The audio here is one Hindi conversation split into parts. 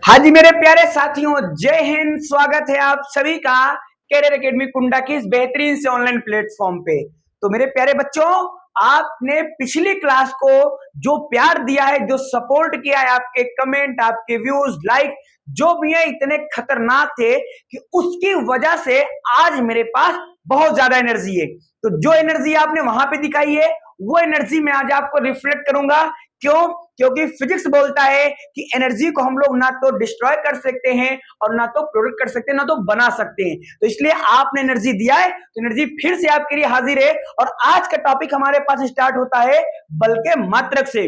हाँ जी मेरे प्यारे साथियों, जय हिंद। स्वागत है आप सभी का कैरियर एकेडमी कुंडा की इस बेहतरीन से ऑनलाइन प्लेटफॉर्म पे। तो मेरे प्यारे बच्चों, आपने पिछली क्लास को जो प्यार दिया है, जो सपोर्ट किया है, आपके कमेंट, आपके व्यूज, लाइक जो भी है इतने खतरनाक थे कि उसकी वजह से आज मेरे पास बहुत ज्यादा एनर्जी है। तो जो एनर्जी आपने वहां पे दिखाई है वो एनर्जी मैं आज आपको रिफ्लेक्ट करूंगा। क्यों? क्योंकि फिजिक्स बोलता है कि एनर्जी को हम लोग ना तो डिस्ट्रॉय कर सकते हैं और ना तो प्रोडक्ट कर सकते हैं, ना तो बना सकते हैं। तो इसलिए आपने एनर्जी दिया है तो एनर्जी फिर से आपके लिए हाजिर है। और आज का टॉपिक हमारे पास स्टार्ट होता है बल के मात्रक से।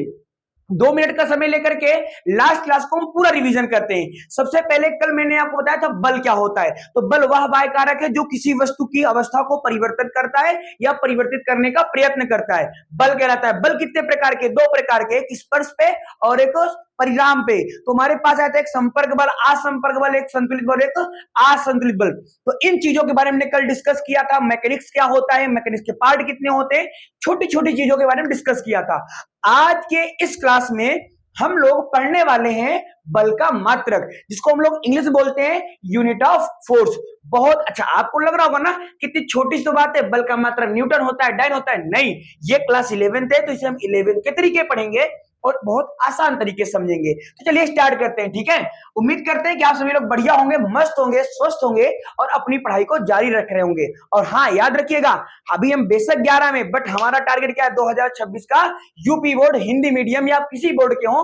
2 मिनट का समय लेकर के लास्ट क्लास को हम पूरा रिवीजन करते हैं। सबसे पहले कल मैंने आपको बताया था बल क्या होता है। तो बल वह बाह्य कारक है जो किसी वस्तु की अवस्था को परिवर्तित करता है या परिवर्तित करने का प्रयत्न करता है, बल कहलाता है। बल कितने प्रकार के? 2 प्रकार के, एक स्पर्श पे और एक परिणाम पे। तो हमारे पास आता है एक संपर्क बल, असंपर्क बल, एक संतुलित बल, एक असंतुलित बल। तो इन चीजों के बारे में हमने कल डिस्कस किया था। मैकेनिक्स क्या होता है, मैकेनिक्स के पार्ट कितने होते हैं, छोटी छोटी चीजों के बारे में डिस्कस किया था। आज के इस क्लास में हम लोग पढ़ने वाले हैं बल का मात्रक, जिसको हम लोग इंग्लिश में बोलते हैं यूनिट ऑफ फोर्स। बहुत अच्छा, आपको लग रहा होगा ना कितनी छोटी सी बात है, बल का मात्रक न्यूटन होता है, डाइन होता है। नहीं, ये क्लास 11th है तो इसे हम 11th के तरीके पढ़ेंगे और बहुत आसान तरीके से समझेंगे। तो चलिए स्टार्ट करते हैं, ठीक है। उम्मीद करते हैं कि आप सभी लोग बढ़िया होंगे, मस्त होंगे, स्वस्थ होंगे और अपनी पढ़ाई को जारी रख रहे होंगे। और हाँ, याद रखिएगा, अभी हम बेशक 11 में, बट हमारा टारगेट क्या है? 2026 का यूपी बोर्ड, हिंदी मीडियम या किसी बोर्ड के हो,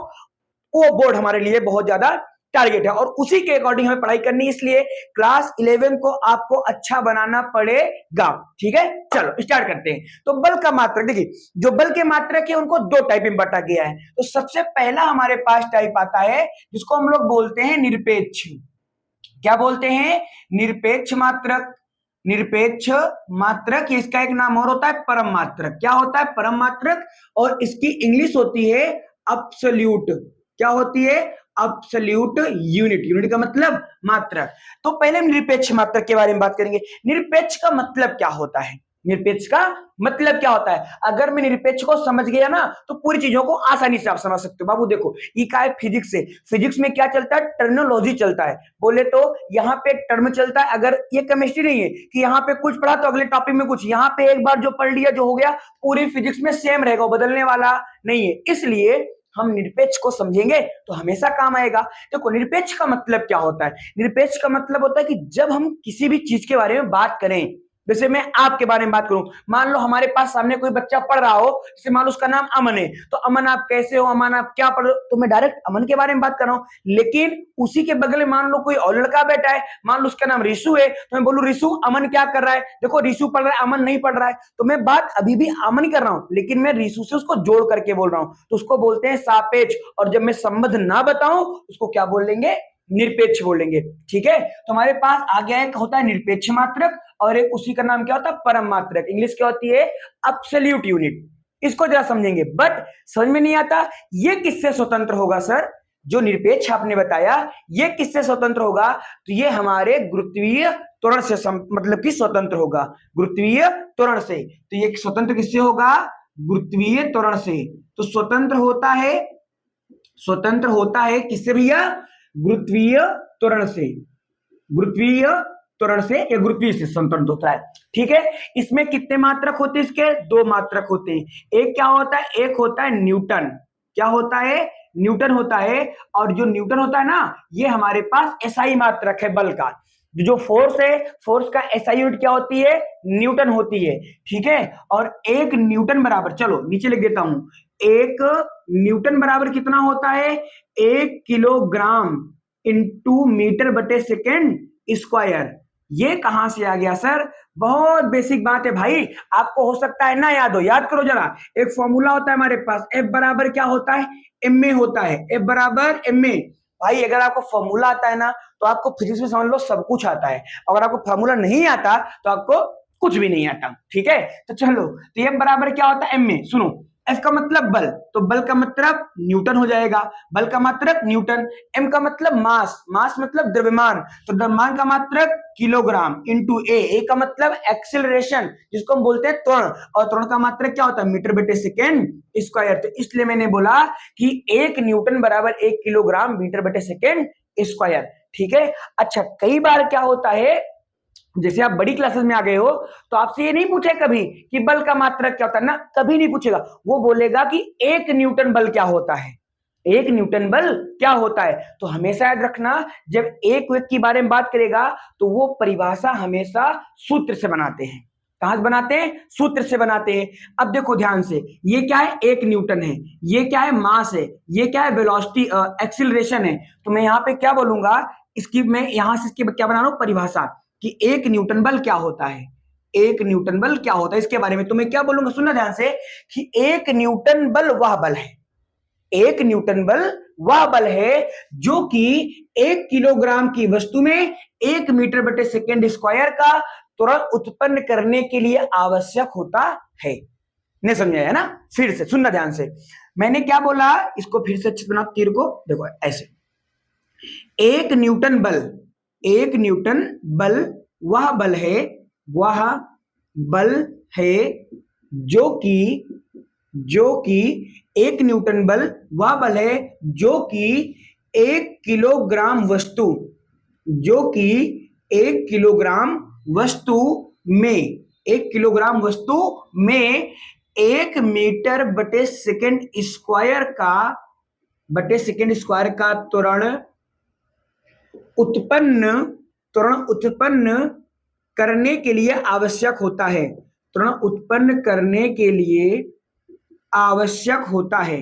वो बोर्ड हमारे लिए बहुत ज्यादा टारगेट है और उसी के अकॉर्डिंग हमें पढ़ाई करनी है। इसलिए क्लास 11 को आपको अच्छा बनाना पड़ेगा, ठीक है। चलो स्टार्ट करते हैं। तो बल का मात्रक देखिए, जो बल के मात्रक है उनको 2 टाइप में बांटा गया है। तो सबसे पहला हमारे पास टाइप आता है जिसको हम लोग बोलते हैं निरपेक्ष। क्या बोलते हैं? निरपेक्ष मात्रक। निरपेक्ष मात्रक, इसका एक नाम और होता है परम मात्रक। क्या होता है? परम मात्रक। और इसकी इंग्लिश होती है अब्सोल्यूट। क्या होती है? Absolute unit. यूनिट का मतलब मात्रक। तो पहले हम निरपेक्ष मात्रक के बारे में बात करेंगे। निरपेक्ष का मतलब क्या होता है? निरपेक्ष का मतलब क्या होता है? अगर मैं निरपेक्ष को समझ गया ना तो पूरी चीजों को आसानी से आप समझ सकते हो। बाबू देखो, ये क्या है? फिजिक्स से। फिजिक्स में क्या चलता है? टर्मिनोलॉजी चलता है। बोले तो यहाँ पे एक टर्म चलता है। अगर ये केमिस्ट्री नहीं है कि यहाँ पे कुछ पढ़ा तो अगले टॉपिक में कुछ, यहाँ पे एक बार जो पढ़ लिया जो हो गया, पूरी फिजिक्स में सेम रहेगा, बदलने वाला नहीं है। इसलिए हम निरपेक्ष को समझेंगे तो हमेशा काम आएगा। देखो, निरपेक्ष का मतलब क्या होता है? निरपेक्ष का मतलब होता है कि जब हम किसी भी चीज के बारे में बात करें, जैसे मैं आपके बारे में बात करूं, मान लो हमारे पास सामने कोई बच्चा पढ़ रहा हो, जैसे मान लो उसका नाम अमन है, तो अमन आप कैसे हो, अमन आप क्या पढ़ रहे हो, तो मैं डायरेक्ट अमन के बारे में बात कर रहा हूं। लेकिन उसी के बगल में मान लो कोई और लड़का बैठा है, मान लो उसका नाम रिशु है, तो मैं बोलूं रिशु अमन क्या कर रहा है? देखो, रिशु पढ़ रहा है, अमन नहीं पढ़ रहा है, तो मैं बात अभी भी अमन कर रहा हूं, लेकिन मैं रिशु से उसको जोड़ करके बोल रहा हूं, तो उसको बोलते हैं सापेक्ष। और जब मैं संबंध ना बताऊं उसको क्या बोलेंगे? निरपेक्ष बोलेंगे, ठीक है। तो हमारे पास आ गया एक होता है निरपेक्ष मात्रक और एक उसी का नाम क्या होता है? परम मात्रक। इंग्लिश क्या होती है? Absolute unit. इसको जरा समझेंगे, बट समझ में नहीं आता ये किससे स्वतंत्र होगा सर? जो निरपेक्ष आपने बताया ये किससे स्वतंत्र होगा? तो ये हमारे गुरुत्वीय त्वरण से मतलब कि स्वतंत्र होगा, गुरुत्वीय त्वरण से। तो ये स्वतंत्र किससे होगा? गुरुत्वीय त्वरण से। तो स्वतंत्र होता है किससे भैया? गुरुत्वीय त्वरण से। गुरुत्वीय त्वरण से या गुरुत्वीय से स्वतंत्र होता है, ठीक है। इसमें कितने मात्रक होते हैं? इसके 2 मात्रक होते हैं। एक क्या होता है? एक होता है न्यूटन। क्या होता है? न्यूटन होता है। और जो न्यूटन होता है ना, ये हमारे पास एसआई मात्रक है बल का। जो फोर्स है, फोर्स का एसआई यूनिट क्या होती है? न्यूटन होती है, ठीक है। और एक न्यूटन बराबर, चलो नीचे लिख देता हूं, एक न्यूटन बराबर कितना होता है? 1 किलोग्राम इंटू मीटर बटे सेकेंड स्क्वायर। ये कहां से आ गया सर? बहुत बेसिक बात है भाई, आपको हो सकता है ना याद हो, याद करो जरा। एक फॉर्मूला होता है हमारे पास, एफ बराबर क्या होता है? एम ए होता है। एफ बराबर एम ए। भाई अगर आपको फॉर्मूला आता है ना तो आपको फिजिक्स में समझ लो सब कुछ आता है। अगर आपको फॉर्मूला नहीं आता तो आपको कुछ भी नहीं आता, ठीक है। तो चलो, तो एफ बराबर क्या होता है? M A. सुनो, एफ का मतलब बल, तो बल का मतलब न्यूटन हो जाएगा, बल का मात्रक न्यूटन। एम का मतलब मास, मास मतलब द्रव्यमान, तो द्रव्यमान का मात्रक किलोग्राम इंटू ए का मतलब एक्सेलरेशन जिसको हम बोलते हैं त्वरण, और त्वरण का मात्रक क्या होता है मीटर बटे सेकेंड स्क्वायर। तो इसलिए मैंने बोला कि 1 न्यूटन बराबर 1 किलोग्राम मीटर बटे सेकेंड स्क्वायर। ठीक है। अच्छा, कई बार क्या होता है, जैसे आप बड़ी क्लासेस में आ गए हो तो आपसे ये नहीं पूछे कभी कि बल का मात्रक क्या होता है ना, कभी नहीं पूछेगा। वो बोलेगा कि 1 न्यूटन बल क्या होता है, 1 न्यूटन बल क्या होता है। तो हमेशा याद रखना, जब एक वेग के बारे में बात करेगा तो वो परिभाषा हमेशा सूत्र से बनाते हैं। कहां से बनाते हैं? सूत्र से बनाते हैं। अब देखो ध्यान से, ये क्या है? 1 न्यूटन है, ये क्या है? मास है, ये क्या है? वेलोसिटी एक्सीलरेशन है। तो मैं यहाँ पे क्या बोलूंगा, इसकी मैं यहां से इसकी क्या बना रहा हूं परिभाषा, कि 1 न्यूटन बल क्या होता है, 1 न्यूटन बल क्या होता है इसके बारे में तो मैं क्या बोलूंगा, सुनना ध्यान से, कि 1 न्यूटन बल वह बल है, 1 न्यूटन बल वह बल है जो कि 1 किलोग्राम की वस्तु में 1 मीटर बटे सेकेंड स्क्वायर का त्वरण उत्पन्न करने के लिए आवश्यक होता है। नहीं समझा है ना? फिर से सुनना ध्यान से, मैंने क्या बोला, इसको फिर से अच्छे बना तीर को, देखो ऐसे, 1 न्यूटन बल, 1 न्यूटन बल वह बल है, वह बल है जो कि 1 न्यूटन बल वह बल है जो कि 1 किलोग्राम वस्तु, जो कि 1 किलोग्राम वस्तु में, 1 किलोग्राम वस्तु में 1 मीटर बटे सेकेंड स्क्वायर का त्वरण उत्पन्न करने के लिए आवश्यक होता है, त्वरण उत्पन्न करने के लिए आवश्यक होता है।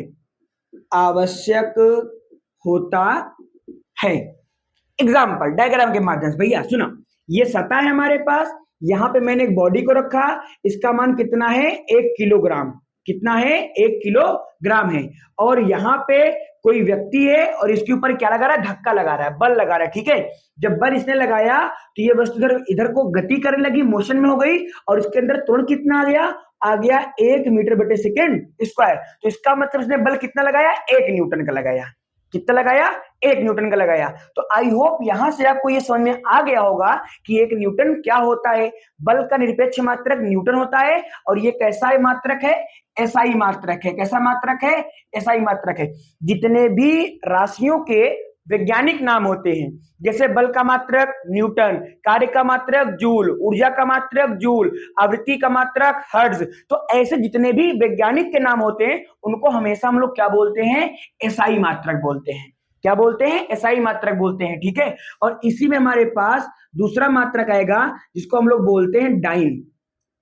एग्जाम्पल डायग्राम के माध्यम से, भैया सुना, ये सतह है हमारे पास, यहां पे मैंने एक बॉडी को रखा, इसका मान कितना है? 1 किलोग्राम, कितना है? 1 किलोग्राम है। और यहाँ पे कोई व्यक्ति है और इसके ऊपर क्या लगा रहा है? धक्का लगा रहा है, बल लगा रहा है। ठीक है, जब बल इसने लगाया तो ये वस्तु इधर को गति करने लगी, मोशन में हो गई, और इसके अंदर त्वरण कितना आ गया 1 मीटर बटे सेकेंड स्क्वायर। तो इसका मतलब इसने बल कितना लगाया? 1 न्यूटन का लगाया। कितना लगाया? 1 न्यूटन का लगाया। तो आई होप यहां से आपको ये समझ में आ गया होगा कि 1 न्यूटन क्या होता है। बल का निरपेक्ष मात्रक न्यूटन होता है, और ये कैसा मात्रक है? एसआई मात्रक है। कैसा मात्रक है? एसआई मात्रक है। जितने भी राशियों के वैज्ञानिक नाम होते हैं, जैसे बल का मात्रक न्यूटन, कार्य का मात्रक जूल, ऊर्जा का मात्रक जूल, आवृत्ति का मात्रक हर्ट्ज, तो ऐसे जितने भी वैज्ञानिक के नाम होते हैं उनको हमेशा हम लोग क्या बोलते हैं? एसआई मात्रक बोलते हैं। क्या बोलते हैं? एसआई मात्रक बोलते हैं। ठीक है, और इसी में हमारे पास दूसरा मात्रक आएगा जिसको हम लोग बोलते हैं डाइन।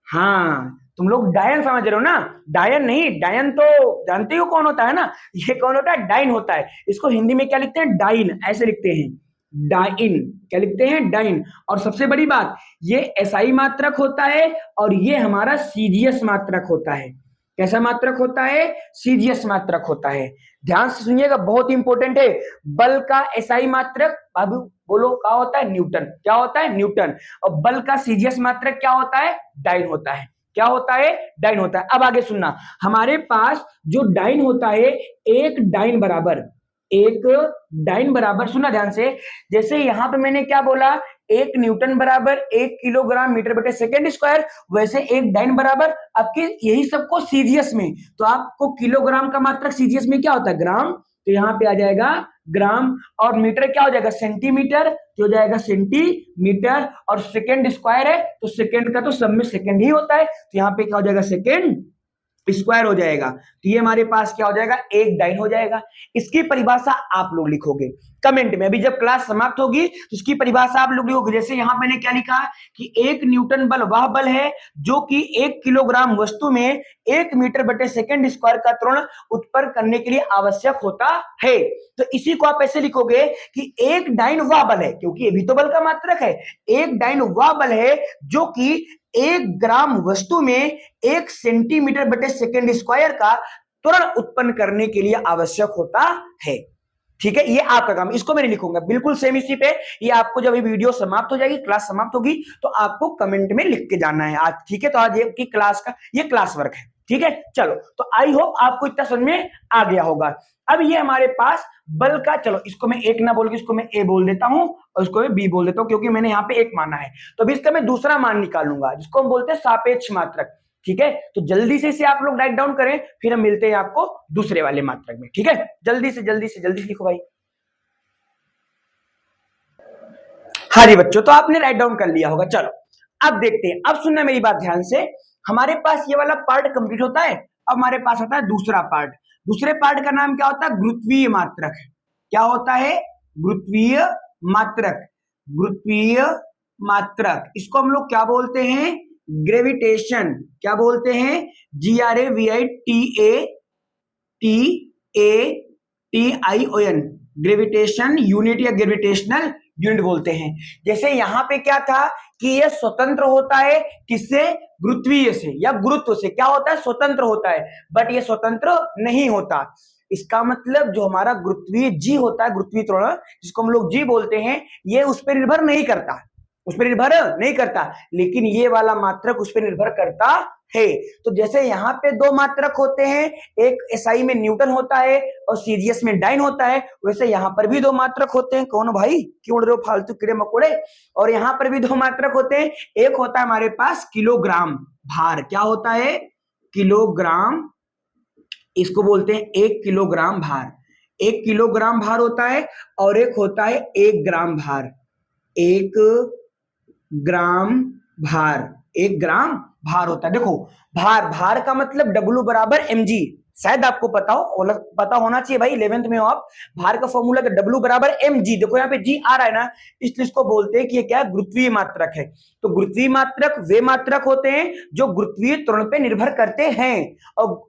हाँ, तुम लोग डायन समझ रहे हो ना? डायन नहीं, डायन तो जानते हो कौन होता है ना, ये कौन होता है? डाइन होता है। इसको हिंदी में क्या लिखते हैं? डाइन, ऐसे लिखते हैं, डाइन। क्या लिखते हैं? डाइन। और सबसे बड़ी बात, ये एसआई मात्रक होता है और ये हमारा सीजीएस मात्रक होता है। कैसा मात्रक होता है? सीजीएस मात्रक होता है। ध्यान से सुनिएगा, बहुत इंपॉर्टेंट है। बल का एसआई मात्रक, बाबू बोलो, क्या होता है? न्यूटन। क्या होता है? न्यूटन। और बल का सीजीएस मात्रक क्या होता है? डाइन होता है। क्या होता है? डाइन होता है। अब आगे सुनना, हमारे पास जो डाइन होता है, एक डाइन बराबर, सुनना ध्यान से, जैसे यहां पे मैंने क्या बोला, 1 न्यूटन बराबर 1 किलोग्राम मीटर बटे सेकेंड स्क्वायर, वैसे एक डाइन बराबर आपके यही सबको सीजीएस में, तो आपको किलोग्राम का मात्रक सीजीएस में क्या होता है? ग्राम। तो यहाँ पे आ जाएगा ग्राम, और मीटर क्या हो जाएगा? सेंटीमीटर, तो हो जाएगा सेंटीमीटर, और सेकेंड स्क्वायर है तो सेकेंड का तो सब में सेकेंड ही होता है, तो यहाँ पे क्या हो जाएगा? सेकेंड स्क्वायर हो जाएगा। तो ये हमारे पास क्या हो जाएगा? एक डाइन हो जाएगा। इसकी परिभाषा आप लोग लिखोगे कमेंट में, अभी जब क्लास समाप्त होगी तो इसकी परिभाषा आप लोग लिखोगे। जैसे यहां मैंने क्या लिखा कि 1 न्यूटन बल वह बल है जो कि 1 किलोग्राम वस्तु में 1 मीटर बटे सेकेंड स्क्वायर का त्वरण उत्पन्न करने के लिए आवश्यक होता है। तो इसी को आप ऐसे लिखोगे कि एक डाइन वह बल है, क्योंकि ये भी तो बल का मात्रक है, एक डाइन वह बल है जो कि 1 ग्राम वस्तु में 1 सेंटीमीटर बटे सेकेंड स्क्वायर का त्वरण उत्पन्न करने के लिए आवश्यक होता है। ठीक है, ये आपका काम, इसको मैं नहीं लिखूंगा, बिल्कुल सेम इसी पे। ये आपको जब ये वीडियो समाप्त हो जाएगी, क्लास समाप्त होगी, तो आपको कमेंट में लिख के जाना है आज। ठीक है, तो आज ये क्लास का ये क्लास वर्क है। ठीक है, चलो तो आई होप आपको इतना समझ में आ गया होगा। अब ये हमारे पास बल का, चलो इसको मैं एक ना बोल के इसको मैं ए बोल देता हूं और इसको मैं बी बोल देता हूं, क्योंकि मैंने यहाँ पे एक माना है। तो अभी इसका मैं दूसरा मान निकालूंगा जिसको हम बोलते हैं सापेक्ष मात्रक। ठीक है, तो जल्दी से इसे आप लोग राइट डाउन करें, फिर हम मिलते हैं आपको दूसरे वाले मात्रक में। ठीक है, जल्दी से लिखो भाई। हाँ जी बच्चों, तो आपने राइट डाउन कर लिया होगा। चलो अब देखते हैं, अब सुनना मेरी बात ध्यान से। हमारे पास ये वाला पार्ट कंप्लीट होता है, अब हमारे पास आता है दूसरा पार्ट। दूसरे पार्ट का नाम क्या होता है? गुरुत्वीय मात्रक। क्या होता है? गुरुत्वीय मात्रक। गुरुत्वीय मात्रक, इसको हम लोग क्या बोलते हैं? ग्रेविटेशन। क्या बोलते हैं? GRAVITATATION, ग्रेविटेशन यूनिट या ग्रेविटेशनल यूनिट बोलते हैं। जैसे यहां पे क्या था कि यह स्वतंत्र होता है किससे? गुरुत्वीय से या गुरुत्व से। क्या होता है? स्वतंत्र होता है, बट ये स्वतंत्र नहीं होता। इसका मतलब जो हमारा गुरुत्वीय जी होता है, गुरुत्वीय त्वरण जिसको हम लोग जी बोलते हैं, ये उस पर निर्भर नहीं करता, उस पर निर्भर नहीं करता, लेकिन ये वाला मात्रक उस पर निर्भर करता है। तो जैसे यहाँ पे दो मात्रक होते हैं, एक एसआई में न्यूटन होता है और सीजीएस में डाइन होता है, वैसे यहाँ पर भी दो मात्रक होते हैं। कौन भाई, क्यों उड़ रहे हो फालतू कीड़े मकोड़े? और यहाँ पर भी दो मात्रक होते हैं। एक होता है हमारे पास किलोग्राम भार। क्या होता है? किलोग्राम, इसको बोलते हैं 1 किलोग्राम भार। 1 किलोग्राम भार होता है, और एक होता है 1 ग्राम भार। 1 ग्राम भार, 1 ग्राम भार होता है। देखो भार का मतलब W बराबर mg, शायद आपको पता होना चाहिए भाई, 11th में हो आप। भार का फॉर्मूला का W बराबर mg, देखो यहाँ पे g आ रहा है ना, इसलिए इसको बोलते हैं कि ये क्या है? गुरुत्वीय मात्रक है। तो गुरुत्वीय मात्रक वे मात्रक होते हैं जो गुरुत्वीय त्वरण पे निर्भर करते हैं,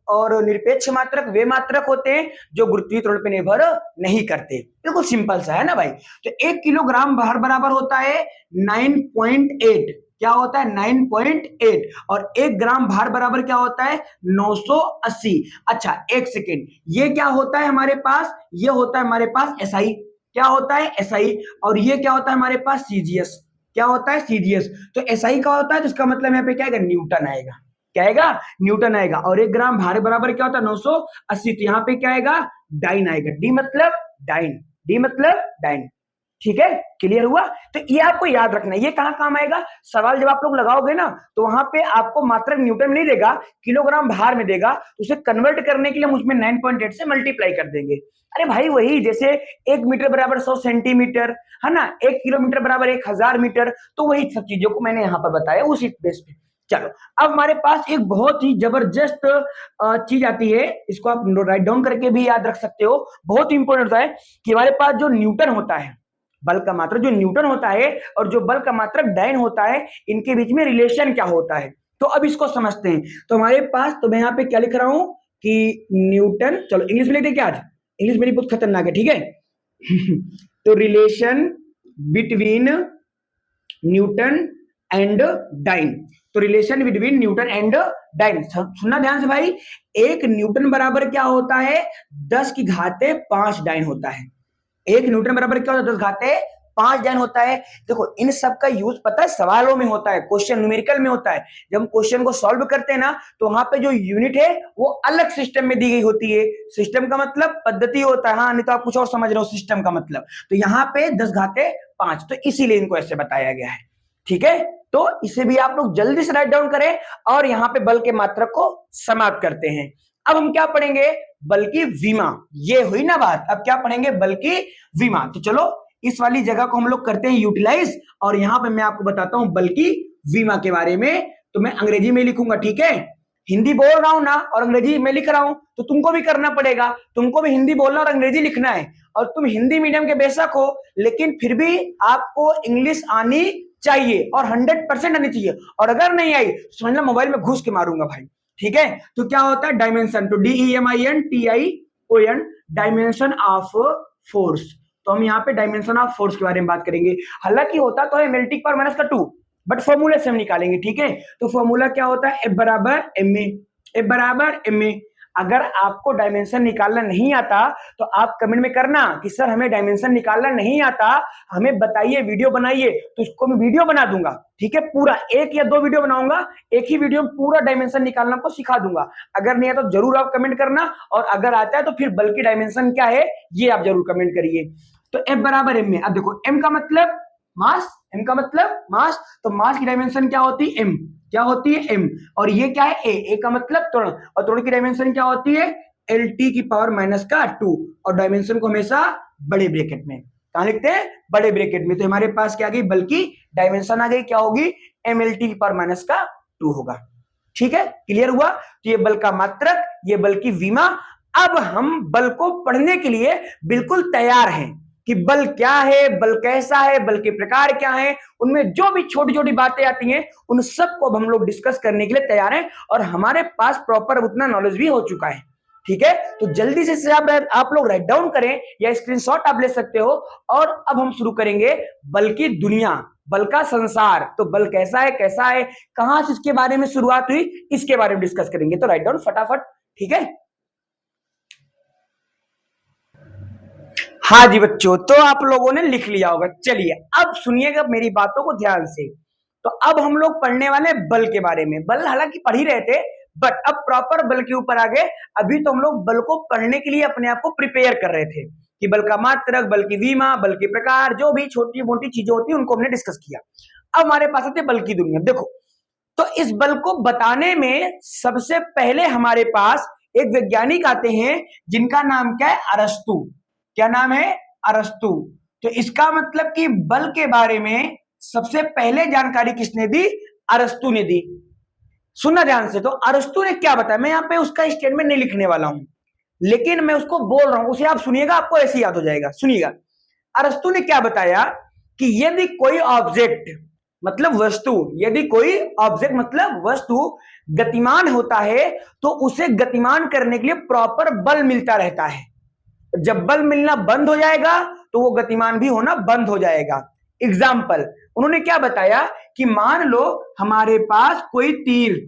और निरपेक्ष मात्रक वे मात्रक होते हैं जो गुरुत्वीय त्वरण पे निर्भर नहीं करते। बिल्कुल सिंपल सा है ना भाई। तो 1 किलोग्राम भार बराबर होता है 9.8। क्या होता है? 9.8। और 1 ग्राम भार बराबर क्या होता है? 980। अच्छा एक सेकेंड, ये क्या होता है हमारे पास? ये होता है हमारे पास एसआई। क्या होता है? एसआई। और ये क्या होता है हमारे पास? सीजीएस। क्या होता है? सीजीएस। तो एसआई का होता है, तो इसका मतलब यहाँ पे क्या आएगा? न्यूटन आएगा। क्या आएगा? न्यूटन आएगा। और 1 ग्राम भार बराबर क्या होता है? 980। तो यहाँ पे क्या आएगा? डाइन आएगा। डी मतलब डाइन, डी मतलब डाइन। ठीक है, क्लियर हुआ? तो ये आपको याद रखना है। ये कहां काम आएगा? सवाल जब आप लोग लगाओगे ना, तो वहां पे आपको मात्रक न्यूटन में नहीं देगा, किलोग्राम भार में देगा। तो उसे कन्वर्ट करने के लिए मुझमें 9.8 से मल्टीप्लाई कर देंगे। अरे भाई वही, जैसे 1 मीटर बराबर 100 सेंटीमीटर है ना, 1 किलोमीटर बराबर 1000 मीटर, तो वही सब चीजों को मैंने यहाँ पर बताया उसी बेस पे। चलो अब हमारे पास एक बहुत ही जबरदस्त चीज आती है, इसको आप राइट डाउन करके भी याद रख सकते हो। बहुत इंपॉर्टेंट होता है कि हमारे पास जो न्यूटन होता है, बल का मात्रक जो न्यूटन होता है, और जो बल का मात्रक डाइन होता है, इनके बीच में रिलेशन क्या होता है। तो अब इसको समझते हैं। तो हमारे पास, तो मैं यहाँ पे क्या लिख रहा हूं कि न्यूटन, चलो इंग्लिश में लिख दे क्या? आज इंग्लिश मेरी बहुत खतरनाक है, ठीक है। तो relation between newton and dyne, तो relation between newton and dyne, सुनना ध्यान से भाई। 1 न्यूटन बराबर क्या होता है? 10 की घाते 5 डाइन होता है। 1 न्यूटन बराबर क्या होता है? 10 घाते 5 डाइन होता है। देखो इन सब का यूज पता है सवालों में होता है, क्वेश्चन न्यूमेरिकल में होता है। जब हम क्वेश्चन को सॉल्व करते हैं ना, तो वहां पे जो यूनिट है वो अलग सिस्टम में दी गई होती है। सिस्टम का मतलब पद्धति होता है, हाँ, नहीं तो आप कुछ और समझ रहे हो सिस्टम का मतलब। तो यहाँ पे 10 घाते 5, तो इसीलिए इनको ऐसे बताया गया है। ठीक है, तो इसे भी आप लोग जल्दी से राइट डाउन करें, और यहाँ पे बल के मात्रक को समाप्त करते हैं। अब हम क्या पढ़ेंगे? बल की विमा। ये हुई ना बात, अब क्या पढ़ेंगे? बल की विमा। तो चलो इस वाली जगह को हम लोग करते हैं यूटिलाइज, और यहां पे मैं आपको बताता हूं बल की विमा के बारे में। तो मैं अंग्रेजी में लिखूंगा, ठीक है। हिंदी बोल रहा हूं ना और अंग्रेजी में लिख रहा हूं, तो तुमको भी करना पड़ेगा, तुमको भी हिंदी बोलना और अंग्रेजी लिखना है। और तुम हिंदी मीडियम के बेशक हो, लेकिन फिर भी आपको इंग्लिश आनी चाहिए, और 100% आनी चाहिए। और अगर नहीं आई तो समझना मोबाइल में घुस के मारूंगा भाई। ठीक है, तो क्या होता है डायमेंशन? तो DEMINTION, डायमेंशन ऑफ फोर्स। तो हम यहाँ पे डायमेंशन ऑफ फोर्स के बारे में बात करेंगे। हालांकि होता तो है mLT पर -2, बट फॉर्मूले से हम निकालेंगे। ठीक है, तो फॉर्मूला क्या होता है? F बराबर ma। F बराबर ma। अगर आपको डायमेंशन निकालना नहीं आता तो आप कमेंट में करना कि सर हमें डायमेंशन निकालना नहीं आता, हमें बताइए, वीडियो बनाइए, तो उसको मैं वीडियो बना दूंगा। ठीक है, पूरा 1 या 2 वीडियो बनाऊंगा, एक ही वीडियो में पूरा डायमेंशन निकालना को सिखा दूंगा। अगर नहीं आता तो जरूर आप कमेंट करना, और अगर आता है तो फिर बल की डायमेंशन क्या है ये आप जरूर कमेंट करिए। तो F बराबर M में, अब देखो M का मतलब मास, M का मतलब मास, तो मास की डायमेंशन क्या होती है M, क्या होती है M, और ये क्या है A का मतलब त्वरण, और त्वरण की डायमेंशन क्या होती है LT की पावर माइनस का 2, और डायमेंशन को हमेशा बड़े ब्रैकेट में, कहां लिखते हैं बड़े ब्रैकेट में। तो हमारे पास क्या आ गई, बल की डायमेंशन आ गई, क्या होगी MLT की पावर माइनस का 2 होगा। ठीक है, क्लियर हुआ। तो ये बल का मात्रक, ये बल की विमा। अब हम बल को पढ़ने के लिए बिल्कुल तैयार हैं कि बल क्या है, बल कैसा है, बल के प्रकार क्या है, उनमें जो भी छोटी छोटी बातें आती हैं उन सबको हम लोग डिस्कस करने के लिए तैयार हैं, और हमारे पास प्रॉपर उतना नॉलेज भी हो चुका है। ठीक है, तो जल्दी से आप लोग राइट डाउन करें या स्क्रीनशॉट आप ले सकते हो। और अब हम शुरू करेंगे बल की दुनिया, बल का संसार। तो बल कैसा है, कहां से इसके बारे में शुरुआत हुई, इसके बारे में डिस्कस करेंगे। तो राइट डाउन फटाफट। ठीक है, हाँ जी बच्चों, तो आप लोगों ने लिख लिया होगा। चलिए अब सुनिएगा मेरी बातों को ध्यान से। तो अब हम लोग पढ़ने वाले बल के बारे में। बल हालांकि पढ़ ही रहे थे, बट अब प्रॉपर बल के ऊपर आ गए। अभी तो हम लोग बल को पढ़ने के लिए अपने आप को प्रिपेयर कर रहे थे कि बल का मात्रक, बल की विमा, बल के प्रकार, जो भी छोटी मोटी चीजें होती है उनको हमने डिस्कस किया। अब हमारे पास आते बल की दुनिया। देखो, तो इस बल को बताने में सबसे पहले हमारे पास एक वैज्ञानिक आते हैं जिनका नाम क्या है, अरस्तु। क्या नाम है, अरस्तु। तो इसका मतलब कि बल के बारे में सबसे पहले जानकारी किसने दी, अरस्तु ने दी। सुनना ध्यान से। तो अरस्तु ने क्या बताया, मैं यहां पे उसका स्टेटमेंट नहीं लिखने वाला हूं, लेकिन मैं उसको बोल रहा हूं, उसे आप सुनिएगा, आपको ऐसे याद हो जाएगा। सुनिएगा, अरस्तु ने क्या बताया कि यदि कोई ऑब्जेक्ट मतलब वस्तु, यदि कोई ऑब्जेक्ट मतलब वस्तु गतिमान होता है तो उसे गतिमान करने के लिए प्रॉपर बल मिलता रहता है। जब बल मिलना बंद हो जाएगा तो वो गतिमान भी होना बंद हो जाएगा। एग्जाम्पल, उन्होंने क्या बताया कि मान लो हमारे पास कोई तीर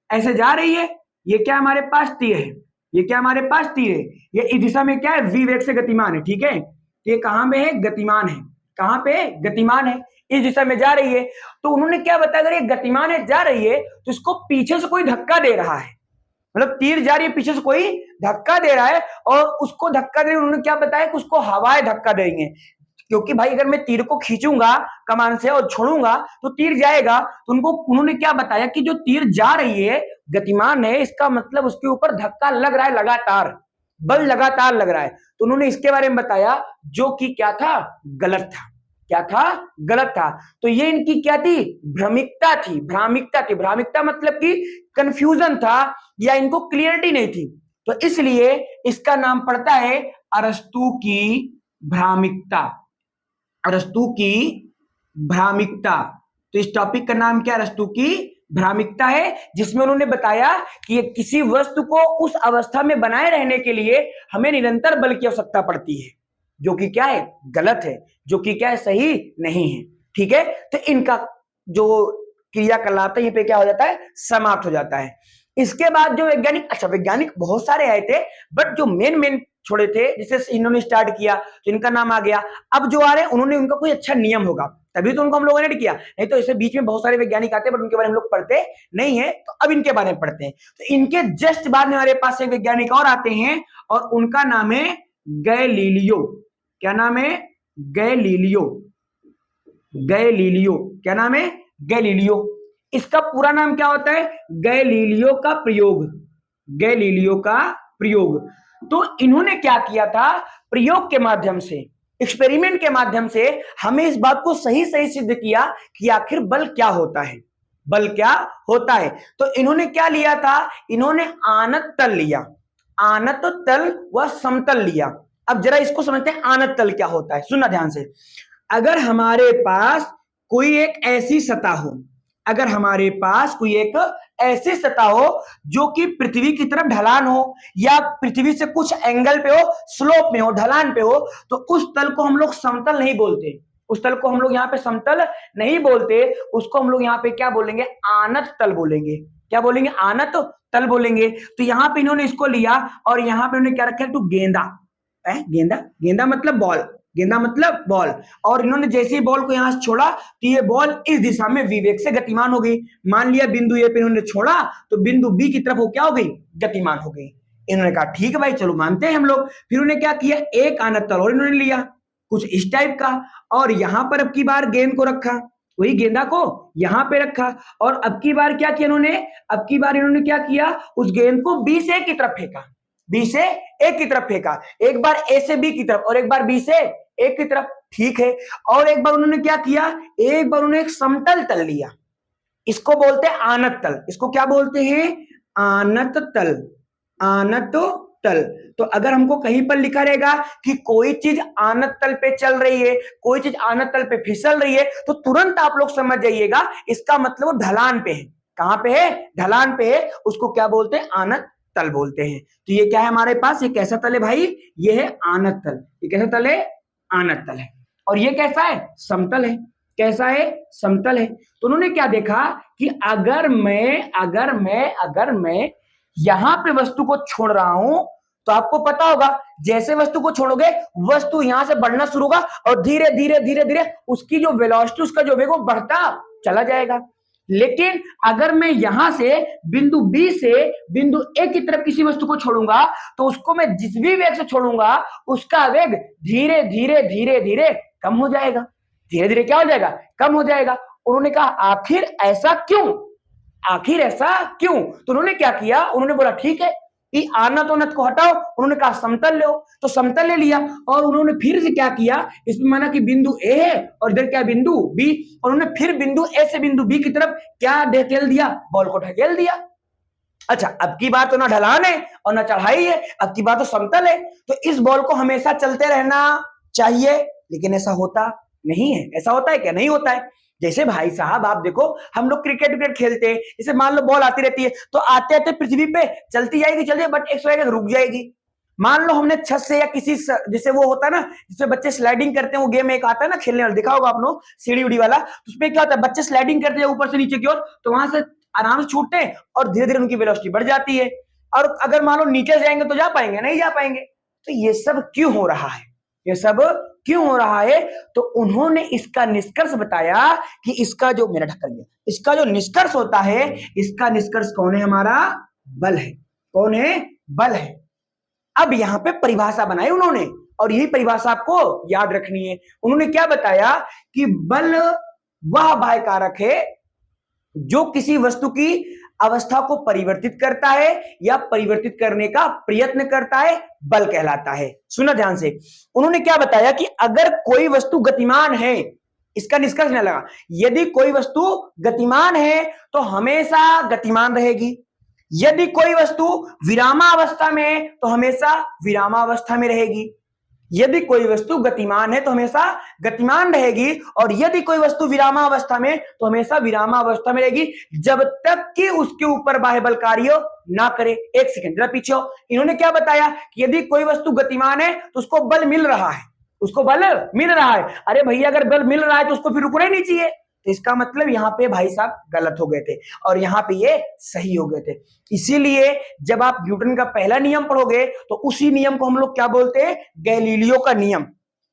ऐसे जा रही है, ये क्या हमारे पास तीर है, ये क्या हमारे पास तीर है, ये इस दिशा में क्या है, वी वेग से गतिमान है। ठीक है, ये कहां पे है, गतिमान है, कहां पे गतिमान है, इस दिशा में जा रही है। तो उन्होंने क्या बताया, अगर ये गतिमान है, जा रही है, तो इसको पीछे से कोई धक्का दे रहा है, मतलब तीर जा रही है, पीछे से कोई धक्का दे रहा है, और उसको धक्का दे, उन्होंने क्या बताया कि उसको हवाएं धक्का देंगे। क्योंकि भाई अगर मैं तीर को खींचूंगा कमान से और छोड़ूंगा तो तीर जाएगा। तो उन्होंने क्या बताया कि जो तीर जा रही है, गतिमान है, इसका मतलब उसके ऊपर धक्का लग रहा है, लगातार बल लगातार लग रहा है। तो उन्होंने इसके बारे में बताया, जो कि क्या था, गलत था। क्या था, गलत था। तो ये इनकी क्या थी, भ्रमिकता थी, भ्रामिकता थी। भ्रामिकता मतलब कि कंफ्यूजन था या इनको क्लियरिटी नहीं थी। तो इसलिए इसका नाम पड़ता है अरस्तु की भ्रामिकता, अरस्तु की भ्रामिकता। तो इस टॉपिक का नाम क्या, अरस्तु की भ्रामिकता है, जिसमें उन्होंने बताया कि किसी वस्तु को उस अवस्था में बनाए रहने के लिए हमें निरंतर बल की आवश्यकता पड़ती है, जो कि क्या है, गलत है, जो कि क्या है, सही नहीं है। ठीक है, तो इनका जो क्रियाकलाप है, यहीं पे क्या हो जाता है, समाप्त हो जाता है। इसके बाद जो वैज्ञानिक, अच्छा वैज्ञानिक बहुत सारे आए थे, बट जो मेन छोड़े थे जिसे इन्होंने स्टार्ट किया, तो इनका नाम आ गया। अब जो आ रहे हैं उन्होंने, उनका कोई अच्छा नियम होगा तभी तो उनको हम लोगों ने किया, नहीं तो इसे बीच में बहुत सारे वैज्ञानिक आते हैं बट उनके बारे में हम लोग पढ़ते नहीं है। तो अब इनके बारे में पढ़ते हैं। तो इनके जस्ट बाद में हमारे पास एक वैज्ञानिक और आते हैं, और उनका नाम है गैलीलियो। क्या नाम है, गैलीलियो। गैलीलियो, क्या नाम है, गैलीलियो। इसका पूरा नाम क्या होता है, गैलीलियो का प्रयोग, गैलीलियो का प्रयोग। तो इन्होंने क्या किया था, प्रयोग के माध्यम से, एक्सपेरिमेंट के माध्यम से हमें इस बात को सही सही सिद्ध किया कि आखिर बल क्या होता है, बल क्या होता है। तो इन्होंने क्या लिया था, इन्होंने आनत तल लिया, आनत तल व समतल लिया। अब जरा इसको समझते हैं, आनत तल क्या होता है, सुनना ध्यान से। अगर हमारे पास कोई एक ऐसी सतह हो, अगर हमारे पास कोई एक ऐसी सतह हो जो कि पृथ्वी की तरफ ढलान हो, या पृथ्वी से कुछ एंगल पे हो, स्लोप में हो, ढलान पे हो, तो उस तल को हम लोग समतल नहीं बोलते, उस तल को हम लोग यहाँ पे समतल नहीं बोलते, उसको हम लोग यहाँ पे क्या बोलेंगे, आनत तल बोलेंगे। क्या बोलेंगे, आनत तल बोलेंगे। तो यहाँ पे इन्होंने इसको लिया और यहाँ पे इन्होंने क्या रखा है, टू गेंदा है, गेंदा, गेंदा मतलब बॉल, गेंदा मतलब बॉल। और इन्होंने जैसे ही बॉल को यहां से छोड़ा तो ये बॉल इस दिशा में विवेक से गतिमान हो गई। मान लिया बिंदु ए पे इन्होंने छोड़ा तो बिंदु बी की तरफ वो क्या हो गई, गतिमान हो गई। इन्होंने कहा ठीक है भाई चलो मानते हैं हम लोग। फिर उन्होंने क्या किया, एक आनत तल और इन्होंने लिया कुछ इस टाइप का, और यहां पर अब की बार गेंद को रखा, वही गेंदा को यहां पे रखा, और अब की बार क्या किया इन्होंने, अब की बार इन्होंने क्या किया, उस गेंद को बी से ए की तरफ फेंका, बी से ए की तरफ फेंका, एक बार ए से बी की तरफ और एक बार बी से ए की तरफ, ठीक है। और एक बार उन्होंने क्या किया, एक बार उन्होंने एक समतल तल लिया, इसको बोलते हैं आनत तल। इसको क्या बोलते हैं, आनत तल, आनत तल। तो अगर हमको कहीं पर लिखा रहेगा कि कोई चीज आनत तल पे चल रही है, कोई चीज आनत तल पे फिसल रही है, तो तुरंत आप लोग समझ जाइएगा इसका मतलब वो ढलान पे है। कहां पे है, ढलान पे है, उसको क्या बोलते हैं, आनत तल बोलते हैं। तो ये क्या है हमारे पास, ये कैसा तल है भाई, ये है आनत तल। ये कैसा तल है, आनत तल है। और ये कैसा है, समतल है। कैसा है, समतल है। तो उन्होंने क्या देखा कि अगर मैं यहां पे वस्तु को छोड़ रहा हूं तो आपको पता होगा जैसे वस्तु को छोड़ोगे वस्तु यहां से बढ़ना शुरू होगा और धीरे धीरे धीरे धीरे उसकी जो वेलोसिटी, उसका जो वेग वो बढ़ता चला जाएगा। लेकिन अगर मैं यहां से बिंदु बी से बिंदु ए की तरफ किसी वस्तु को छोड़ूंगा तो उसको मैं जिस भी वेग से छोड़ूंगा उसका वेग धीरे धीरे धीरे धीरे कम हो जाएगा, धीरे धीरे क्या हो जाएगा, कम हो जाएगा। उन्होंने कहा आखिर ऐसा क्यों, आखिर ऐसा क्यों। तो उन्होंने क्या किया, उन्होंने बोला ठीक है कि आनत और नत को हटाओ, उन्होंने कहा समतल लो, तो समतल ले लिया। और उन्होंने फिर से क्या किया, इसमें माना कि बिंदु ए है और इधर क्या बिंदु बी, और उन्होंने फिर बिंदु ए से बिंदु बी की तरफ क्या ढकेल दिया, बॉल को ढकेल दिया। अच्छा अब की बार तो ना ढलान है और ना चढ़ाई है, अब की बार तो समतल है। तो इस बॉल को हमेशा चलते रहना चाहिए, लेकिन ऐसा होता नहीं है। ऐसा होता है क्या, नहीं होता है। जैसे भाई साहब आप देखो हम लोग क्रिकेट विकेट खेलते हैं, जैसे मान लो बॉल आती रहती है तो आते आते पृथ्वी पे चलती जाएगी चलती, बट एक जगह रुक जाएगी। मान लो हमने छत से या किसी जैसे वो होता है ना जिसमें बच्चे स्लाइडिंग करते हैं, वो गेम एक आता है ना खेलने वाला, देखा होगा आप लोग सीढ़ी उड़ी वाला, तो उसमें क्या होता है बच्चे स्लाइडिंग करते हैं ऊपर से नीचे की ओर, तो वहां से आराम से छूटते हैं और धीरे धीरे उनकी वेलोसिटी बढ़ जाती है। और अगर मान लो नीचे जाएंगे तो जा पाएंगे, नहीं जा पाएंगे। तो ये सब क्यों हो रहा है, ये सब क्यों हो रहा है। तो उन्होंने इसका निष्कर्ष बताया कि इसका जो, मेरा ढक्कन गया, इसका जो निष्कर्ष होता है, इसका निष्कर्ष कौन है, हमारा बल है। कौन है, बल है। अब यहां पे परिभाषा बनाई उन्होंने और यही परिभाषा आपको याद रखनी है। उन्होंने क्या बताया कि बल वह बाह्य कारक है जो किसी वस्तु की अवस्था को परिवर्तित करता है या परिवर्तित करने का प्रयत्न करता है, बल कहलाता है। सुना ध्यान से, उन्होंने क्या बताया कि अगर कोई वस्तु गतिमान है, इसका निष्कर्ष न लगा, यदि कोई वस्तु गतिमान है तो हमेशा गतिमान रहेगी, यदि कोई वस्तु विरामावस्था में है तो हमेशा विरामावस्था में रहेगी, यदि कोई वस्तु गतिमान है तो हमेशा गतिमान रहेगी, और यदि कोई वस्तु विरामावस्था में तो हमेशा विरामावस्था में रहेगी जब तक कि उसके ऊपर बाह्य बल कार्य ना करे। एक सेकंड जरा पीछे हो। इन्होंने क्या बताया कि यदि कोई वस्तु गतिमान है तो उसको बल मिल रहा है, उसको बल मिल रहा है। अरे भैया अगर बल मिल रहा है तो उसको फिर रुकना ही नहीं चाहिए। तो इसका मतलब यहाँ पे भाई साहब गलत हो गए थे और यहाँ पे ये सही हो गए थे। इसीलिए जब आप न्यूटन का पहला नियम पढ़ोगे तो उसी नियम को हम लोग क्या बोलते हैं, गैलीलियो का नियम।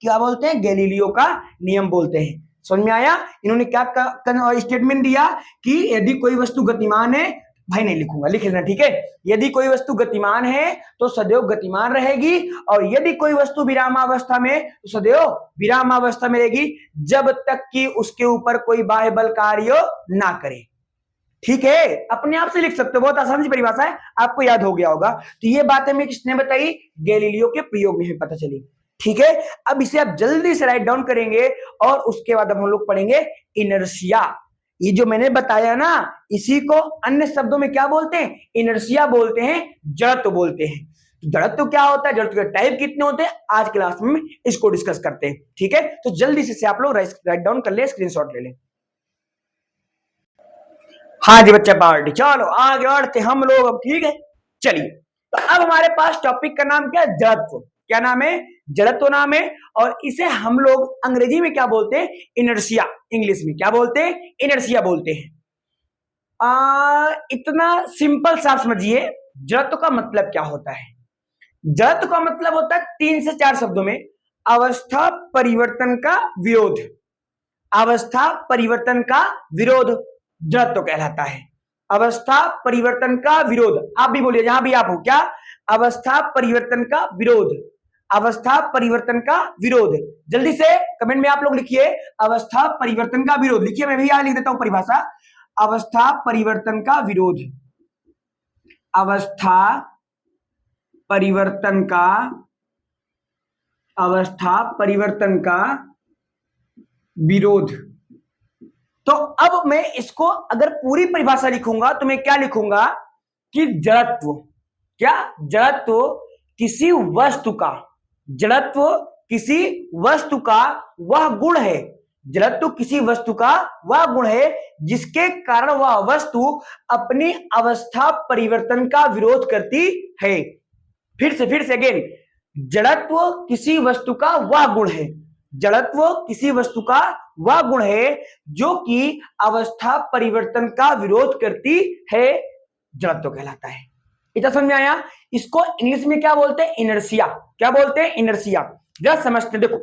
क्या बोलते हैं, गैलीलियो का नियम बोलते हैं। समझ में आया। इन्होंने क्या स्टेटमेंट दिया कि यदि कोई वस्तु गतिमान है, भाई नहीं लिखूंगा, लिख लेना ठीक है। यदि कोई वस्तु गतिमान है तो सदैव गतिमान रहेगी, और यदि कोई वस्तु विरामावस्था में तो सदैव विरामावस्था में रहेगी जब तक कि उसके ऊपर कोई बाह्य बल कार्य ना करे। ठीक है, अपने आप से लिख सकते हो, बहुत आसान सी परिभाषा है, आपको याद हो गया होगा। तो ये बात हमें किसने बताई, गैलीलियो के प्रयोग में पता चली। ठीक है, अब इसे आप जल्दी से राइट डाउन करेंगे और उसके बाद अब हम लोग पढ़ेंगे इनर्शिया। ये जो मैंने बताया ना, इसी को अन्य शब्दों में क्या बोलते हैं, इनर्शिया बोलते हैं, जड़त्व बोलते हैं। जड़त्व क्या होता है, जड़त्व के टाइप कितने होते हैं, आज क्लास में इसको डिस्कस करते हैं। ठीक है, तो जल्दी से आप लोग राइट डाउन कर ले, स्क्रीनशॉट ले लें। हाँ जी बच्चा पार्टी, चलो आगे बढ़ते हम लोग अब। ठीक है, चलिए, तो अब हमारे पास टॉपिक का नाम क्या है, जड़त्व। क्या नाम है, जड़त्व नाम है, और इसे हम लोग अंग्रेजी में क्या बोलते हैं, इनर्शिया। इंग्लिश में क्या बोलते हैं, इनर्शिया बोलते हैं। इतना सिंपल सा समझिए, जड़त्व का मतलब क्या होता है। जड़त्व का मतलब होता है 3 से 4 शब्दों में अवस्था परिवर्तन का विरोध। अवस्था परिवर्तन का विरोध जड़त्व कहलाता है। अवस्था परिवर्तन का विरोध, आप भी बोलिए जहां भी आप हो, क्या? अवस्था परिवर्तन का विरोध। अवस्था परिवर्तन का विरोध, जल्दी से कमेंट में आप लोग लिखिए अवस्था परिवर्तन का विरोध। लिखिए, मैं भी यहां लिख देता हूं परिभाषा, अवस्था परिवर्तन का विरोध। अवस्था परिवर्तन का, अवस्था परिवर्तन का विरोध। तो अब मैं इसको अगर पूरी परिभाषा लिखूंगा तो मैं क्या लिखूंगा कि जड़त्व, क्या? जड़त्व किसी वस्तु का, जड़त्व किसी वस्तु का वह गुण है, जड़त्व किसी वस्तु का वह गुण है जिसके कारण वह वस्तु अपनी अवस्था परिवर्तन का विरोध करती है। फिर से अगेन, जड़त्व किसी वस्तु का वह गुण है, जड़त्व किसी वस्तु का वह गुण है जो कि अवस्था परिवर्तन का विरोध करती है, जड़त्व कहलाता है। इतना समझ में आया? इसको इंग्लिश में क्या बोलते हैं? इनर्शिया। क्या बोलते हैं? इनर्शिया। जरा समझते, देखो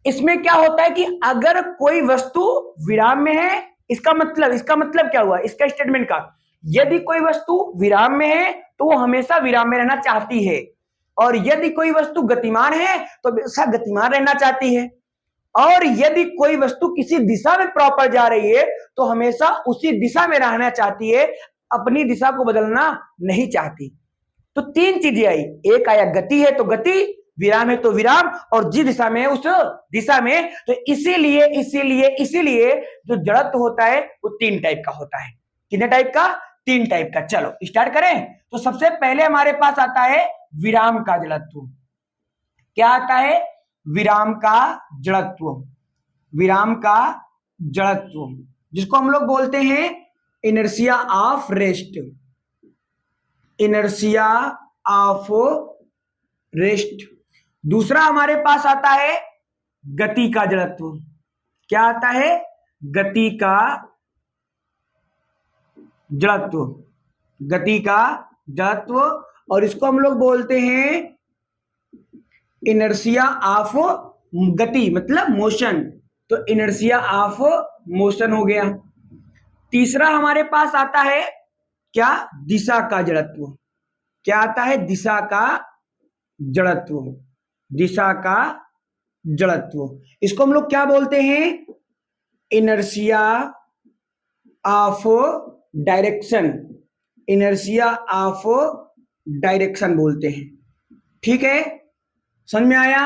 इसमें क्या होता है कि अगर कोई वस्तु विराम में है, इसका मतलब क्या हुआ इसका स्टेटमेंट का, यदि कोई वस्तु विराम में है तो वो हमेशा विराम में रहना चाहती है, और यदि कोई वस्तु गतिमान है तो हमेशा गतिमान रहना चाहती है, और यदि कोई वस्तु किसी दिशा में प्रॉपर जा रही है तो हमेशा उसी दिशा में रहना चाहती है, अपनी दिशा को बदलना नहीं चाहती। तो 3 चीजें आई, एक आया गति है तो गति, विराम है तो विराम, और जिस दिशा में उस दिशा में। तो इसीलिए जो जड़त्व होता है वो 3 टाइप का होता है। कितने टाइप का? 3 टाइप का। चलो स्टार्ट करें। तो सबसे पहले हमारे पास आता है विराम का जड़त्व। क्या आता है? विराम का जड़त्व। विराम का जड़त्व जिसको हम लोग बोलते हैं inertia of rest. Inertia of rest. दूसरा हमारे पास आता है गति का जड़त्व। क्या आता है? गति का जड़त्व। गति का जड़त्व, और इसको हम लोग बोलते हैं इनर्शिया ऑफ गति, मतलब मोशन। तो इनर्शिया ऑफ मोशन हो गया। तीसरा हमारे पास आता है क्या? दिशा का जड़त्व। क्या आता है? दिशा का जड़त्व। दिशा का जड़त्व, इसको हम लोग क्या बोलते हैं? Inertia of direction. Inertia of direction बोलते हैं। ठीक है, समझ में आया?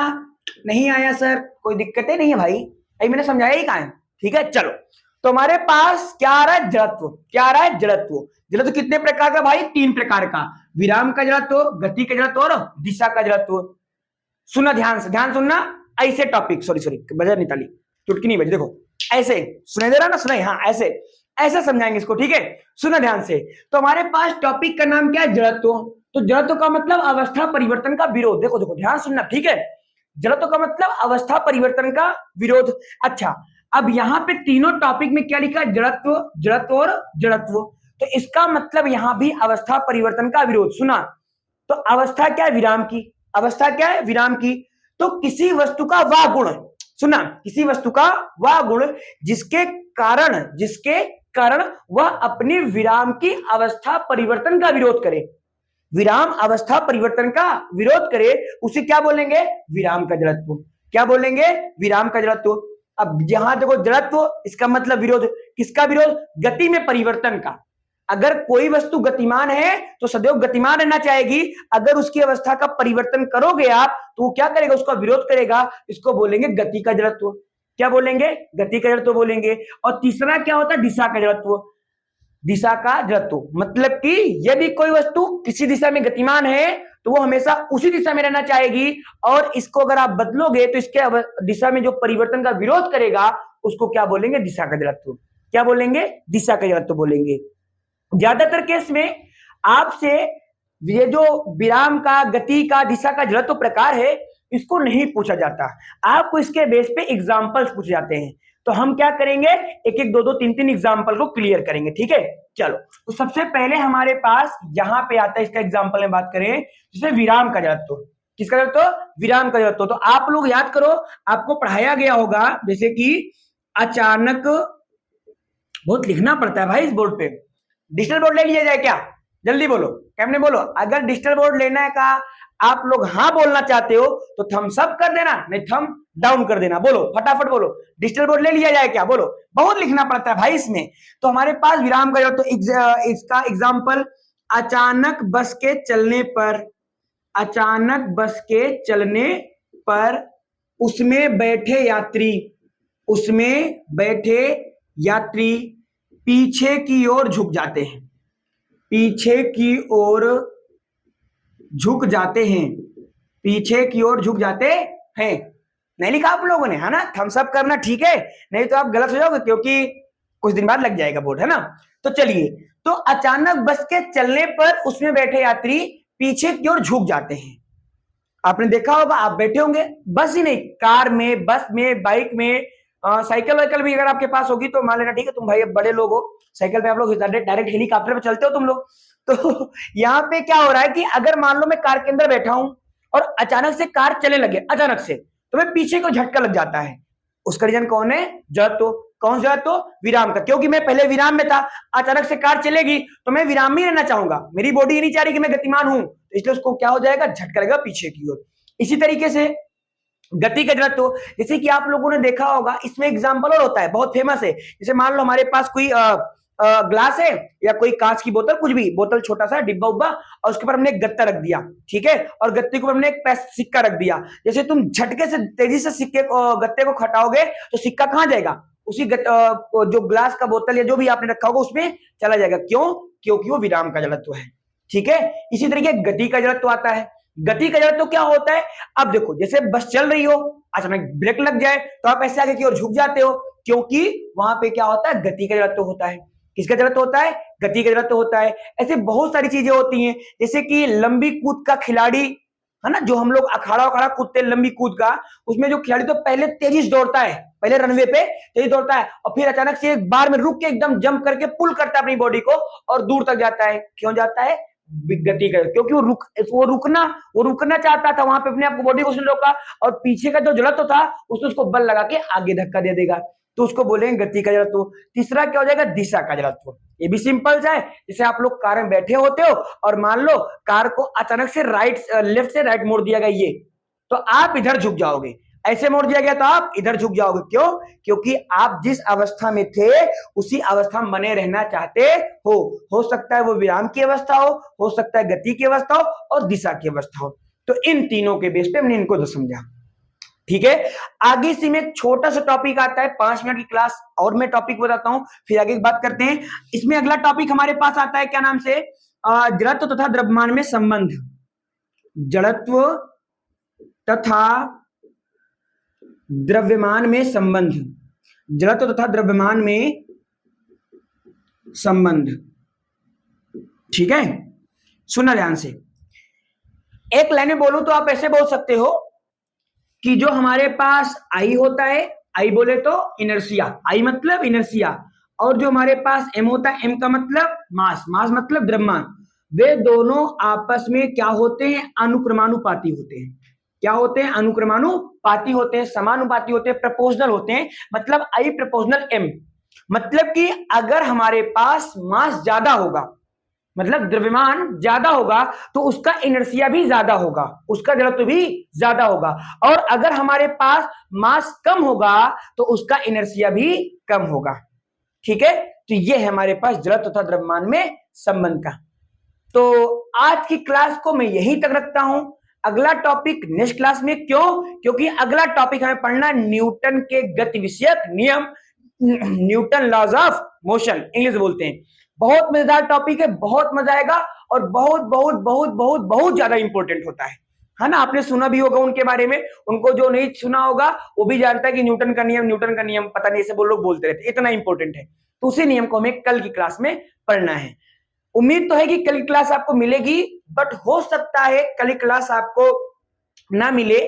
नहीं आया सर? कोई दिक्कत नहीं है भाई, अभी मैंने समझाया ही कहां है। ठीक है, चलो। तो हमारे पास क्या आ रहा है? जड़त्व। क्या आ रहा है? जड़त्व। जड़त्व कितने प्रकार का भाई? 3 प्रकार का, विराम का जड़त्व, गति का जड़त्व और दिशा का जड़त्व। सुना ध्यान से, ध्यान सुनना। ऐसे टॉपिक, सॉरी बजा नहीं ताली, चुटकी नहीं बजी, देखो ऐसे सुनाई दे रहा ना? सुनाई, हाँ ऐसे समझाएंगे इसको। ठीक है, सुना ध्यान से। तो हमारे पास टॉपिक का नाम क्या है? जड़त्व। तो जड़त्व का मतलब अवस्था परिवर्तन का विरोध। देखो ध्यान सुनना, ठीक है। जड़त्व का मतलब अवस्था परिवर्तन का विरोध। अच्छा, अब यहाँ पे तीनों टॉपिक में क्या लिखा है? जड़त्व, जड़त्व और जड़त्व। तो इसका मतलब यहां भी अवस्था परिवर्तन का विरोध। सुना, तो अवस्था क्या है? विराम की। अवस्था क्या है? विराम की। तो किसी वस्तु का वह गुण, सुना, किसी वस्तु का वह गुण जिसके कारण वह अपनी विराम की अवस्था परिवर्तन का विरोध करे। विराम अवस्था परिवर्तन का विरोध करे, उसे क्या बोलेंगे? विराम का जड़त्व। क्या बोलेंगे? विराम का जड़त्व। अब यहां देखो, जड़त्व इसका मतलब विरोध। किसका विरोध? गति में परिवर्तन का। अगर कोई वस्तु गतिमान है तो सदैव गतिमान रहना चाहेगी, अगर उसकी अवस्था का परिवर्तन करोगे आप तो वो क्या करेगा? उसका विरोध करेगा। इसको बोलेंगे गति का जड़त्व। क्या बोलेंगे? गति का जड़त्व बोलेंगे। और तीसरा क्या होता है? दिशा का जड़त्व। दिशा का जड़त्व मतलब कि यदि कोई वस्तु किसी दिशा में गतिमान है तो वो हमेशा उसी दिशा में रहना चाहेगी, और इसको अगर आप बदलोगे तो इसके दिशा में जो परिवर्तन का विरोध करेगा उसको क्या बोलेंगे? दिशा का जड़त्व। क्या बोलेंगे? दिशा का जड़त्व बोलेंगे। ज्यादातर केस में आपसे ये जो विराम का, गति का, दिशा का जड़त्व प्रकार है, इसको नहीं पूछा जाता, आपको इसके बेस पे एग्जाम्पल्स पूछे जाते हैं। तो हम क्या करेंगे, एक एक दो दो तीन तीन एग्जाम्पल को क्लियर करेंगे, ठीक है। चलो, तो सबसे पहले हमारे पास यहां पे आता है, इसका एग्जाम्पल में बात करें जिसे विराम का जड़त्व। किसका जड़त्व? विराम का जड़त्व। तो आप लोग याद करो, आपको पढ़ाया गया होगा जैसे कि अचानक, बहुत लिखना पड़ता है भाई इस बोर्ड पे। डिजिटल बोर्ड ले लिया जाए क्या? जल्दी बोलो, कैमरे बोलो। अगर डिजिटल बोर्ड लेना है का आप लोग हाँ बोलना चाहते हो तो थम्स अप कर देना, नहीं थम डाउन कर देना। बोलो फटाफट बोलो, डिजिटल बोर्ड ले लिया जाए क्या? बोलो, बहुत लिखना पड़ता है भाई इसमें। तो हमारे पास विराम का तो इसका एग्जाम्पल, अचानक बस के चलने पर, अचानक बस के चलने पर उसमें बैठे यात्री, उसमें बैठे यात्री पीछे की ओर झुक जाते हैं, पीछे की ओर झुक जाते हैं, पीछे की ओर झुक जाते हैं। नहीं लिखा आप लोगों ने, है ना? थम्स अप करना, ठीक है, नहीं तो आप गलत हो जाओगे क्योंकि कुछ दिन बाद लग जाएगा बोर्ड, है ना। तो चलिए, तो अचानक बस के चलने पर उसमें बैठे यात्री पीछे की ओर झुक जाते हैं। आपने देखा होगा, आप बैठे होंगे, बस ही नहीं, कार में, बस में, बाइक में, साइकिल वाइकल भी अगर आपके पास होगी तो मान लेना, ठीक है, तुम भाई अब बड़े लोग हो, साइकिल पे आप लोग डायरेक्ट हेलीकॉप्टर पे चलते हो तुम लोग। तो यहाँ पे क्या हो रहा है कि अगर मान लो मैं कार के अंदर बैठा हूं और अचानक से कार चलने लगे, अचानक से, तो मैं पीछे को झटका लग जाता है। उसका रीजन कौन है? जड़त्व। कौन सा जड़त्व? विराम का। क्योंकि मैं पहले विराम में था, अचानक से कार चलेगी तो मैं विराम में रहना चाहूंगा, मेरी बॉडी ये नहीं चाह रही कि मैं गतिमान हूं, तो इसलिए उसको क्या हो जाएगा? झटका लगेगा पीछे की ओर। इसी तरीके से गति का जड़त्व, जैसे कि आप लोगों ने देखा होगा, इसमें एग्जांपल और होता है, बहुत फेमस है। जैसे मान लो हमारे पास कोई ग्लास है या कोई कांच की बोतल, कुछ भी बोतल, छोटा सा डिब्बा उब्बा, और उसके ऊपर हमने एक गत्ता रख दिया, ठीक है, और गत्ते के ऊपर हमने एक सिक्का रख दिया। जैसे तुम झटके से तेजी से सिक्के गत्ते को खटाओगे तो सिक्का कहां जाएगा? उसी जो ग्लास का बोतल या जो भी आपने रखा होगा उसमें चला जाएगा। क्यों? क्योंकि वो विराम का जड़त्व है, ठीक है। इसी तरीके गति का जड़त्व आता है। गति का जड़त्व क्या होता है? अब देखो, जैसे बस चल रही हो, अचानक ब्रेक लग जाए तो आप ऐसे आगे की ओर झुक जाते हो, क्योंकि वहां पे क्या होता है? गति का जड़त्व होता है। किसका जड़त्व होता है? गति का जड़त्व होता है। ऐसे बहुत सारी चीजें होती हैं, जैसे कि लंबी कूद का खिलाड़ी, है ना, जो हम लोग अखाड़ा उखाड़ा कूदते हैं लंबी कूद का, उसमें जो खिलाड़ी तो पहले तेजी से दौड़ता है, पहले रनवे पे तेज दौड़ता है, और फिर अचानक से एक बार में रुक के एकदम जंप करके पुल करता है अपनी बॉडी को और दूर तक जाता है। क्यों जाता है? गति कर, क्योंकि वो रुकना चाहता था, वहां पे अपने आप बॉडी को उसने रोका, और पीछे का जो जड़त्व था उसने उसको बल लगा के आगे धक्का दे देगा, तो उसको बोलेंगे गति का जड़त्व। तीसरा क्या हो जाएगा? दिशा का जड़त्व। ये भी सिंपल सा है, जैसे आप लोग कार में बैठे होते हो और मान लो कार को अचानक से लेफ्ट से राइट मोड़ दिया गया, ये तो आप इधर झुक जाओगे, ऐसे मोड़ दिया गया तो आप इधर झुक जाओगे। क्यों? क्योंकि आप जिस अवस्था में थे उसी अवस्था में बने रहना चाहते हो सकता है वो विराम की अवस्था हो सकता है गति की अवस्था हो, और दिशा की अवस्था हो। तो इन तीनों के बेस पे हमने इनको समझा, ठीक है। आगे से में एक छोटा सा टॉपिक आता है, 5 मिनट की क्लास और मैं टॉपिक बताता हूं, फिर आगे की बात करते हैं। इसमें अगला टॉपिक हमारे पास आता है, क्या नाम से? जड़त्व तथा द्रव्यमान में संबंध। जड़त्व तथा द्रव्यमान में संबंध, जड़त्व तथा द्रव्यमान में संबंध, ठीक है। सुनना ध्यान से, एक लाइन में बोलूं तो आप ऐसे बोल सकते हो कि जो हमारे पास आई होता है, आई बोले तो इनर्शिया, आई मतलब इनर्शिया, और जो हमारे पास एम होता है, एम का मतलब मास, मास मतलब द्रव्यमान, वे दोनों आपस में क्या होते हैं? अनुक्रमानुपाती होते हैं। क्या होते हैं? अनुक्रमानुपाती होते हैं, समानुपाती होते हैं, प्रपोर्शनल होते हैं। मतलब आई प्रपोर्शनल एम, मतलब कि अगर हमारे पास मास ज्यादा होगा, मतलब द्रव्यमान ज्यादा होगा, तो उसका इनर्शिया भी ज्यादा होगा, उसका जड़त्व भी ज्यादा होगा। और अगर हमारे पास मास कम होगा तो उसका इनर्शिया भी कम होगा, ठीक है। तो ये है हमारे पास जड़त्व तथा द्रव्यमान में संबंध का। तो आज की क्लास को मैं यहीं तक रखता हूं, अगला टॉपिक नेक्स्ट क्लास में। क्यों? क्योंकि अगला टॉपिक हमें पढ़ना न्यूटन के गति विषयक नियम, Newton laws of motion, English बोलते हैं। बहुत मजेदार टॉपिक है, बहुत मजा आएगा, और बहुत बहुत बहुत बहुत बहुत ज्यादा इंपॉर्टेंट होता है ना। आपने सुना भी होगा उनके बारे में, उनको जो नहीं सुना होगा वो भी जानता है कि न्यूटन का नियम पता नहीं, ऐसे लोग बोलते रहते, इतना इंपॉर्टेंट है। तो उसी नियम को हमें कल की क्लास में पढ़ना है। उम्मीद तो है कि कल की क्लास आपको मिलेगी, बट हो सकता है कल की क्लास आपको ना मिले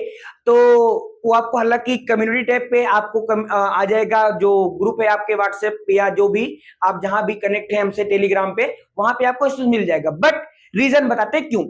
तो वो आपको हालांकि कम्युनिटी टैब पे आपको आ जाएगा, जो ग्रुप है आपके व्हाट्सएप पे या जो भी आप जहां भी कनेक्ट है हमसे टेलीग्राम पे, वहां पे आपको इसमें मिल जाएगा। बट रीजन बताते हैं क्यों,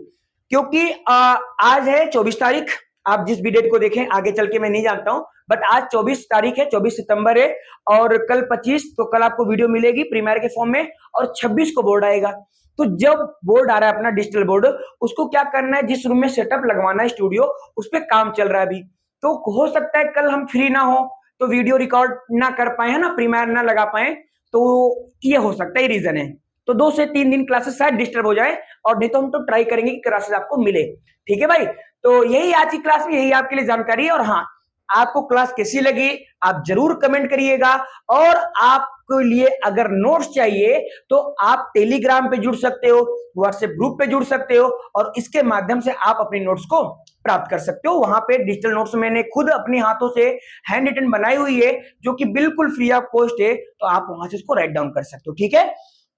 क्योंकि आज है 24 तारीख, आप जिस भी डेट को देखें आगे चल के मैं नहीं जानता हूं, बट आज 24 तारीख है, 24 सितंबर है, और कल 25, तो कल आपको वीडियो मिलेगी प्रीमियर के फॉर्म में, और 26 को बोर्ड आएगा। तो जब बोर्ड आ रहा है अपना डिजिटल बोर्ड, उसको क्या करना है, जिस रूम में सेटअप लगवाना है स्टूडियो, उस पर काम चल रहा है अभी। तो हो सकता है कल हम फ्री ना हो तो वीडियो रिकॉर्ड ना कर पाए, है ना, प्रीमियर ना लगा पाए, तो ये हो सकता है, रीजन है। तो 2 से 3 दिन क्लासेस शायद डिस्टर्ब हो जाए, और नहीं तो हम तो ट्राई करेंगे कि क्लासेस आपको मिले। ठीक है भाई, तो यही आज की क्लास में यही आपके लिए जानकारी है। और हाँ, आपको क्लास कैसी लगी आप जरूर कमेंट करिएगा, और आपके लिए अगर नोट्स चाहिए तो आप टेलीग्राम पे जुड़ सकते हो, व्हाट्सएप ग्रुप पे जुड़ सकते हो, और इसके माध्यम से आप अपनी नोट्स को प्राप्त कर सकते हो। वहां पे डिजिटल नोट्स मैंने खुद अपने हाथों से हैंड रिटन बनाई हुई है, जो कि बिल्कुल फ्री ऑफ कॉस्ट है, तो आप वहां से इसको राइट डाउन कर सकते हो। ठीक है,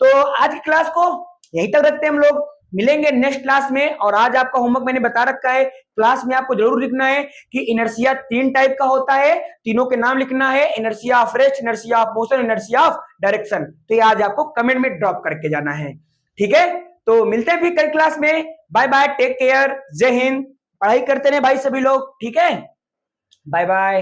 तो आज की क्लास को यहीं तक रखते हैं हम लोग, मिलेंगे नेक्स्ट क्लास में। और आज आपका होमवर्क मैंने बता रखा है, क्लास में आपको जरूर लिखना है कि इनर्शिया 3 टाइप का होता है, तीनों के नाम लिखना है, inertia of rest, inertia of motion, inertia of direction. तो ये आज आपको कमेंट में ड्रॉप करके जाना है। ठीक है, तो मिलते हैं फिर कल क्लास में। बाय बाय, टेक केयर, जय हिंद। पढ़ाई करते रहे भाई सभी लोग, ठीक है, बाय बाय।